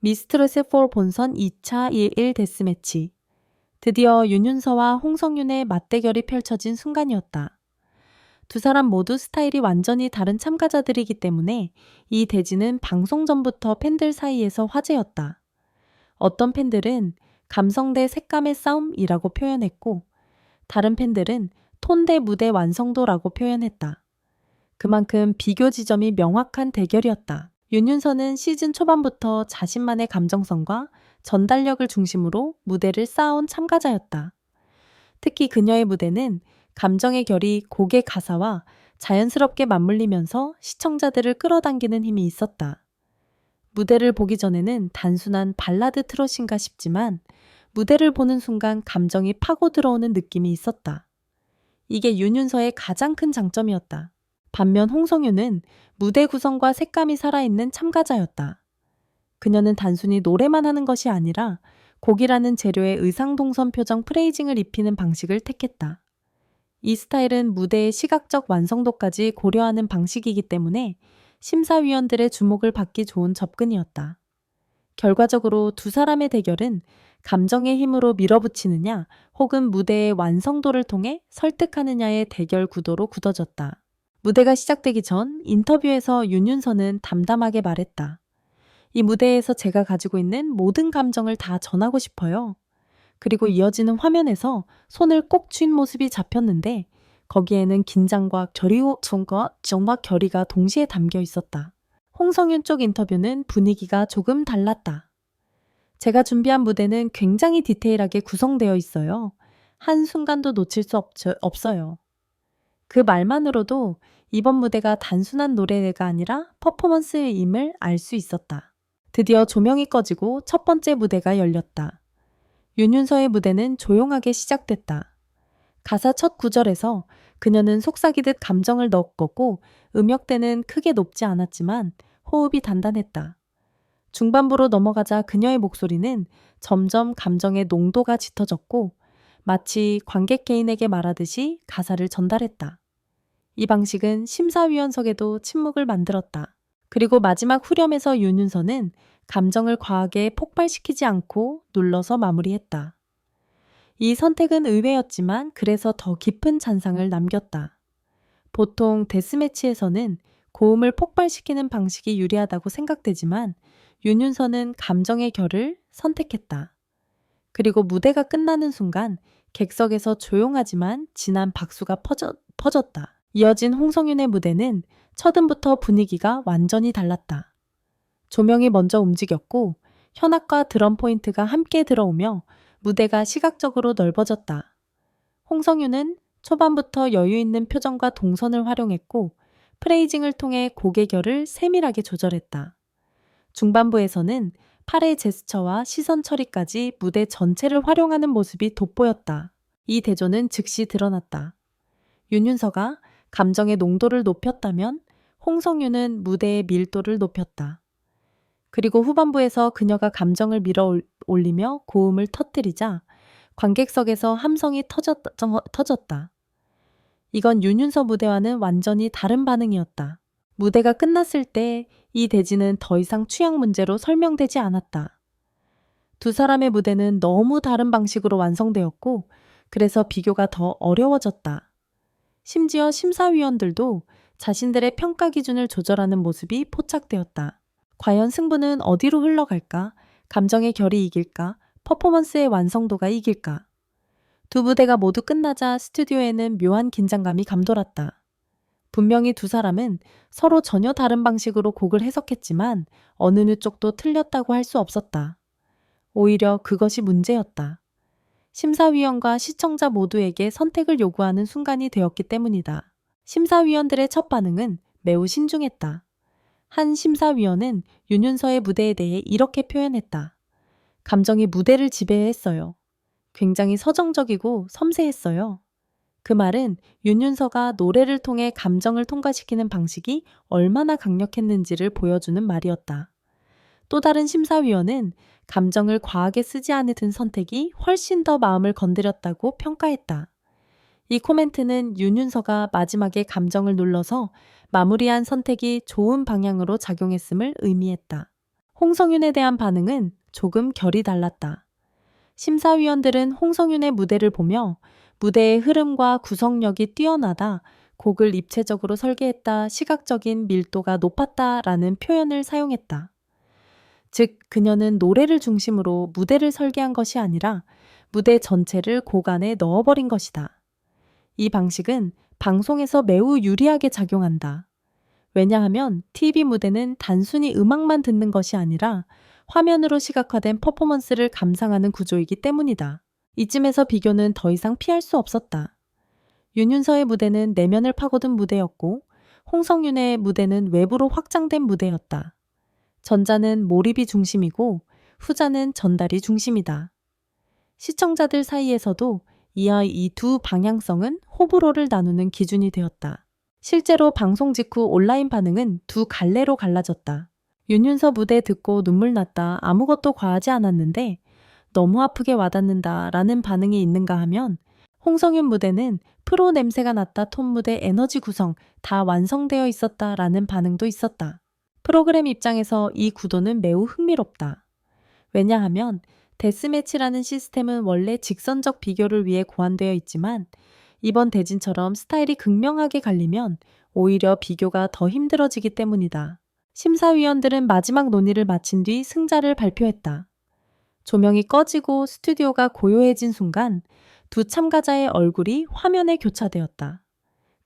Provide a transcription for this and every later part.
미스트레스 4 본선 2차 1일 데스매치. 드디어 윤윤서와 홍성윤의 맞대결이 펼쳐진 순간이었다. 두 사람 모두 스타일이 완전히 다른 참가자들이기 때문에 이 대진은 방송 전부터 팬들 사이에서 화제였다. 어떤 팬들은 감성 대 색감의 싸움이라고 표현했고, 다른 팬들은 톤 대 무대 완성도라고 표현했다. 그만큼 비교 지점이 명확한 대결이었다. 윤윤서는 시즌 초반부터 자신만의 감정성과 전달력을 중심으로 무대를 쌓아온 참가자였다. 특히 그녀의 무대는 감정의 결이 곡의 가사와 자연스럽게 맞물리면서 시청자들을 끌어당기는 힘이 있었다. 무대를 보기 전에는 단순한 발라드 트롯인가 싶지만 무대를 보는 순간 감정이 파고 들어오는 느낌이 있었다. 이게 윤윤서의 가장 큰 장점이었다. 반면 홍성윤은 무대 구성과 색감이 살아있는 참가자였다. 그녀는 단순히 노래만 하는 것이 아니라 곡이라는 재료에 의상동선 표정 프레이징을 입히는 방식을 택했다. 이 스타일은 무대의 시각적 완성도까지 고려하는 방식이기 때문에 심사위원들의 주목을 받기 좋은 접근이었다. 결과적으로 두 사람의 대결은 감정의 힘으로 밀어붙이느냐 혹은 무대의 완성도를 통해 설득하느냐의 대결 구도로 굳어졌다. 무대가 시작되기 전 인터뷰에서 윤윤서는 담담하게 말했다. 이 무대에서 제가 가지고 있는 모든 감정을 다 전하고 싶어요. 그리고 이어지는 화면에서 손을 꼭 쥔 모습이 잡혔는데 거기에는 긴장과 정막 결의가 동시에 담겨 있었다. 홍성윤 쪽 인터뷰는 분위기가 조금 달랐다. 제가 준비한 무대는 굉장히 디테일하게 구성되어 있어요. 한순간도 놓칠 수 없어요. 그 말만으로도 이번 무대가 단순한 노래가 아니라 퍼포먼스임을 알 수 있었다. 드디어 조명이 꺼지고 첫 번째 무대가 열렸다. 윤윤서의 무대는 조용하게 시작됐다. 가사 첫 구절에서 그녀는 속삭이듯 감정을 넣었고 음역대는 크게 높지 않았지만 호흡이 단단했다. 중반부로 넘어가자 그녀의 목소리는 점점 감정의 농도가 짙어졌고 마치 관객 개인에게 말하듯이 가사를 전달했다. 이 방식은 심사위원석에도 침묵을 만들었다. 그리고 마지막 후렴에서 윤윤서는 감정을 과하게 폭발시키지 않고 눌러서 마무리했다. 이 선택은 의외였지만 그래서 더 깊은 잔상을 남겼다. 보통 데스매치에서는 고음을 폭발시키는 방식이 유리하다고 생각되지만 윤윤서는 감정의 결을 선택했다. 그리고 무대가 끝나는 순간 객석에서 조용하지만 진한 박수가 퍼졌다. 이어진 홍성윤의 무대는 첫음부터 분위기가 완전히 달랐다. 조명이 먼저 움직였고 현악과 드럼 포인트가 함께 들어오며 무대가 시각적으로 넓어졌다. 홍성윤은 초반부터 여유 있는 표정과 동선을 활용했고 프레이징을 통해 곡의 결을 세밀하게 조절했다. 중반부에서는 팔의 제스처와 시선 처리까지 무대 전체를 활용하는 모습이 돋보였다. 이 대조는 즉시 드러났다. 윤윤서가 감정의 농도를 높였다면 홍성윤은 무대의 밀도를 높였다. 그리고 후반부에서 그녀가 감정을 밀어 올리며 고음을 터뜨리자 관객석에서 함성이 터졌다. 이건 윤윤서 무대와는 완전히 다른 반응이었다. 무대가 끝났을 때 이 대진은 더 이상 취향 문제로 설명되지 않았다. 두 사람의 무대는 너무 다른 방식으로 완성되었고 그래서 비교가 더 어려워졌다. 심지어 심사위원들도 자신들의 평가 기준을 조절하는 모습이 포착되었다. 과연 승부는 어디로 흘러갈까? 감정의 결이 이길까? 퍼포먼스의 완성도가 이길까? 두 무대가 모두 끝나자 스튜디오에는 묘한 긴장감이 감돌았다. 분명히 두 사람은 서로 전혀 다른 방식으로 곡을 해석했지만 어느 쪽도 틀렸다고 할 수 없었다. 오히려 그것이 문제였다. 심사위원과 시청자 모두에게 선택을 요구하는 순간이 되었기 때문이다. 심사위원들의 첫 반응은 매우 신중했다. 한 심사위원은 윤윤서의 무대에 대해 이렇게 표현했다. 감정이 무대를 지배했어요. 굉장히 서정적이고 섬세했어요. 그 말은 윤윤서가 노래를 통해 감정을 통과시키는 방식이 얼마나 강력했는지를 보여주는 말이었다. 또 다른 심사위원은 감정을 과하게 쓰지 않은 선택이 훨씬 더 마음을 건드렸다고 평가했다. 이 코멘트는 윤윤서가 마지막에 감정을 눌러서 마무리한 선택이 좋은 방향으로 작용했음을 의미했다. 홍성윤에 대한 반응은 조금 결이 달랐다. 심사위원들은 홍성윤의 무대를 보며 무대의 흐름과 구성력이 뛰어나다, 곡을 입체적으로 설계했다, 시각적인 밀도가 높았다라는 표현을 사용했다. 즉, 그녀는 노래를 중심으로 무대를 설계한 것이 아니라 무대 전체를 곡 안에 넣어버린 것이다. 이 방식은 방송에서 매우 유리하게 작용한다. 왜냐하면 TV 무대는 단순히 음악만 듣는 것이 아니라 화면으로 시각화된 퍼포먼스를 감상하는 구조이기 때문이다. 이쯤에서 비교는 더 이상 피할 수 없었다. 윤윤서의 무대는 내면을 파고든 무대였고, 홍성윤의 무대는 외부로 확장된 무대였다. 전자는 몰입이 중심이고 후자는 전달이 중심이다. 시청자들 사이에서도 이하 이 두 방향성은 호불호를 나누는 기준이 되었다. 실제로 방송 직후 온라인 반응은 두 갈래로 갈라졌다. 윤윤서 무대 듣고 눈물 났다. 아무것도 과하지 않았는데 너무 아프게 와닿는다 라는 반응이 있는가 하면, 홍성윤 무대는 프로 냄새가 났다. 톤 무대 에너지 구성 다 완성되어 있었다 라는 반응도 있었다. 프로그램 입장에서 이 구도는 매우 흥미롭다. 왜냐하면 데스매치라는 시스템은 원래 직선적 비교를 위해 고안되어 있지만 이번 대진처럼 스타일이 극명하게 갈리면 오히려 비교가 더 힘들어지기 때문이다. 심사위원들은 마지막 논의를 마친 뒤 승자를 발표했다. 조명이 꺼지고 스튜디오가 고요해진 순간 두 참가자의 얼굴이 화면에 교차되었다.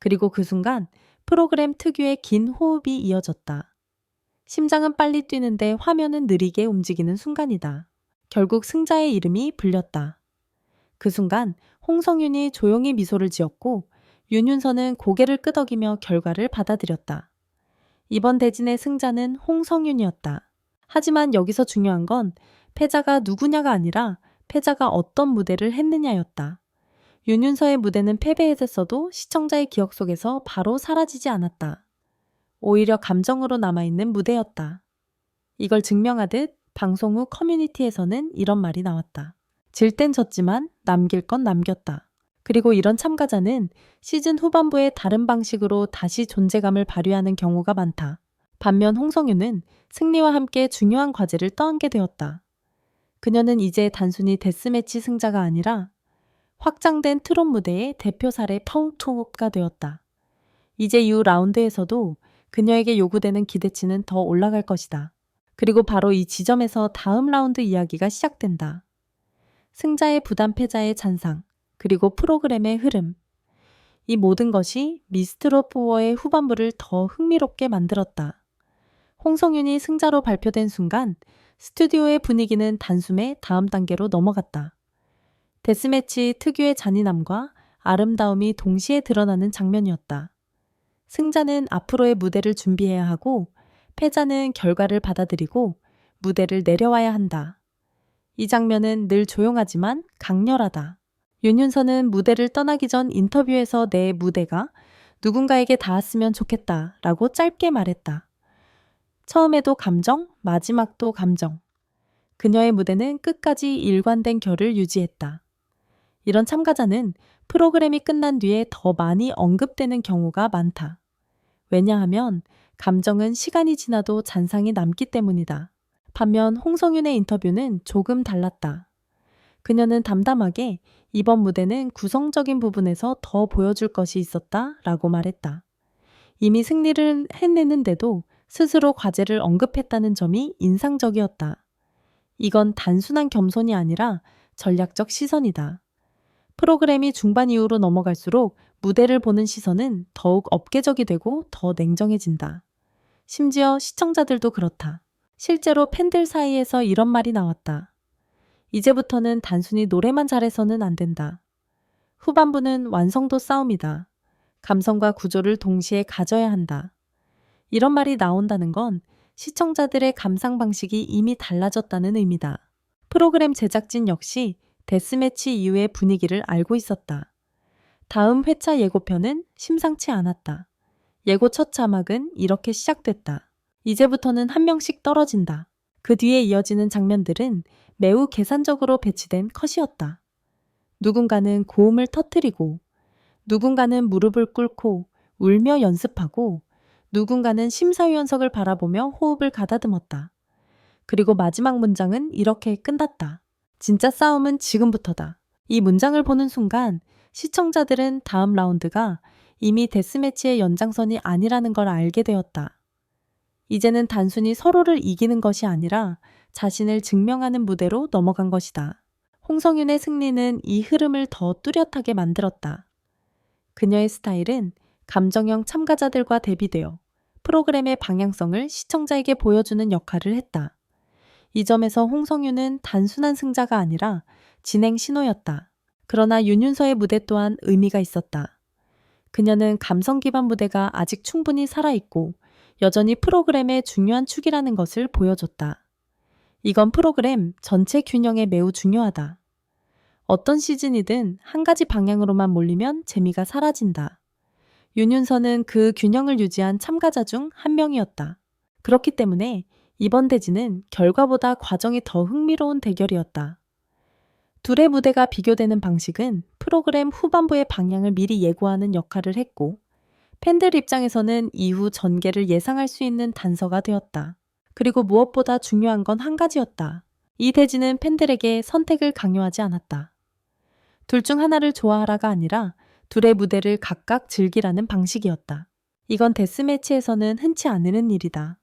그리고 그 순간 프로그램 특유의 긴 호흡이 이어졌다. 심장은 빨리 뛰는데 화면은 느리게 움직이는 순간이다. 결국 승자의 이름이 불렸다. 그 순간 홍성윤이 조용히 미소를 지었고 윤윤서는 고개를 끄덕이며 결과를 받아들였다. 이번 대진의 승자는 홍성윤이었다. 하지만 여기서 중요한 건 패자가 누구냐가 아니라 패자가 어떤 무대를 했느냐였다. 윤윤서의 무대는 패배했어도 시청자의 기억 속에서 바로 사라지지 않았다. 오히려 감정으로 남아있는 무대였다. 이걸 증명하듯 방송 후 커뮤니티에서는 이런 말이 나왔다. 질 땐 졌지만 남길 건 남겼다. 그리고 이런 참가자는 시즌 후반부에 다른 방식으로 다시 존재감을 발휘하는 경우가 많다. 반면 홍성윤은 승리와 함께 중요한 과제를 떠안게 되었다. 그녀는 이제 단순히 데스매치 승자가 아니라 확장된 트롯 무대의 대표 사례 파운트가 되었다. 이제 이후 라운드에서도 그녀에게 요구되는 기대치는 더 올라갈 것이다. 그리고 바로 이 지점에서 다음 라운드 이야기가 시작된다. 승자의 부담, 패자의 잔상, 그리고 프로그램의 흐름. 이 모든 것이 미스트롯 4의 후반부를 더 흥미롭게 만들었다. 홍성윤이 승자로 발표된 순간 스튜디오의 분위기는 단숨에 다음 단계로 넘어갔다. 데스매치 특유의 잔인함과 아름다움이 동시에 드러나는 장면이었다. 승자는 앞으로의 무대를 준비해야 하고 패자는 결과를 받아들이고 무대를 내려와야 한다. 이 장면은 늘 조용하지만 강렬하다. 윤윤서는 무대를 떠나기 전 인터뷰에서 내 무대가 누군가에게 닿았으면 좋겠다 라고 짧게 말했다. 처음에도 감정, 마지막도 감정. 그녀의 무대는 끝까지 일관된 결을 유지했다. 이런 참가자는 프로그램이 끝난 뒤에 더 많이 언급되는 경우가 많다. 왜냐하면 감정은 시간이 지나도 잔상이 남기 때문이다. 반면 홍성윤의 인터뷰는 조금 달랐다. 그녀는 담담하게 이번 무대는 구성적인 부분에서 더 보여줄 것이 있었다 라고 말했다. 이미 승리를 해내는데도 스스로 과제를 언급했다는 점이 인상적이었다. 이건 단순한 겸손이 아니라 전략적 시선이다. 프로그램이 중반 이후로 넘어갈수록 무대를 보는 시선은 더욱 업계적이 되고 더 냉정해진다. 심지어 시청자들도 그렇다. 실제로 팬들 사이에서 이런 말이 나왔다. 이제부터는 단순히 노래만 잘해서는 안 된다. 후반부는 완성도 싸움이다. 감성과 구조를 동시에 가져야 한다. 이런 말이 나온다는 건 시청자들의 감상 방식이 이미 달라졌다는 의미다. 프로그램 제작진 역시 데스매치 이후의 분위기를 알고 있었다. 다음 회차 예고편은 심상치 않았다. 예고 첫 자막은 이렇게 시작됐다. 이제부터는 한 명씩 떨어진다. 그 뒤에 이어지는 장면들은 매우 계산적으로 배치된 컷이었다. 누군가는 고음을 터뜨리고, 누군가는 무릎을 꿇고 울며 연습하고, 누군가는 심사위원석을 바라보며 호흡을 가다듬었다. 그리고 마지막 문장은 이렇게 끝났다. 진짜 싸움은 지금부터다. 이 문장을 보는 순간 시청자들은 다음 라운드가 이미 데스매치의 연장선이 아니라는 걸 알게 되었다. 이제는 단순히 서로를 이기는 것이 아니라 자신을 증명하는 무대로 넘어간 것이다. 홍성윤의 승리는 이 흐름을 더 뚜렷하게 만들었다. 그녀의 스타일은 감정형 참가자들과 대비되어 프로그램의 방향성을 시청자에게 보여주는 역할을 했다. 이 점에서 홍성윤은 단순한 승자가 아니라 진행 신호였다. 그러나 윤윤서의 무대 또한 의미가 있었다. 그녀는 감성 기반 무대가 아직 충분히 살아있고 여전히 프로그램의 중요한 축이라는 것을 보여줬다. 이건 프로그램 전체 균형에 매우 중요하다. 어떤 시즌이든 한 가지 방향으로만 몰리면 재미가 사라진다. 윤윤서는 그 균형을 유지한 참가자 중 한 명이었다. 그렇기 때문에 이번 대진은 결과보다 과정이 더 흥미로운 대결이었다. 둘의 무대가 비교되는 방식은 프로그램 후반부의 방향을 미리 예고하는 역할을 했고, 팬들 입장에서는 이후 전개를 예상할 수 있는 단서가 되었다. 그리고 무엇보다 중요한 건 한 가지였다. 이 대진은 팬들에게 선택을 강요하지 않았다. 둘 중 하나를 좋아하라가 아니라 둘의 무대를 각각 즐기라는 방식이었다. 이건 데스매치에서는 흔치 않은 일이다.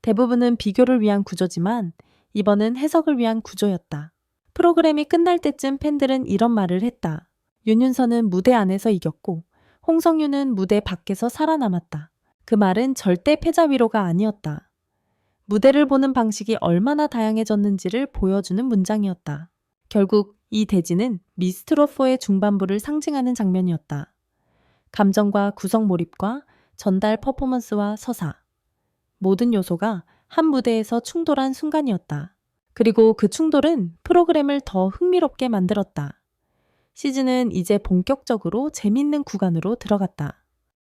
대부분은 비교를 위한 구조지만 이번은 해석을 위한 구조였다. 프로그램이 끝날 때쯤 팬들은 이런 말을 했다. 윤윤서는 무대 안에서 이겼고 홍성윤은 무대 밖에서 살아남았다. 그 말은 절대 패자 위로가 아니었다. 무대를 보는 방식이 얼마나 다양해졌는지를 보여주는 문장이었다. 결국 이 대진은 미스트롯4의 중반부를 상징하는 장면이었다. 감정과 구성 몰입과 전달 퍼포먼스와 서사. 모든 요소가 한 무대에서 충돌한 순간이었다. 그리고 그 충돌은 프로그램을 더 흥미롭게 만들었다. 시즌은 이제 본격적으로 재밌는 구간으로 들어갔다.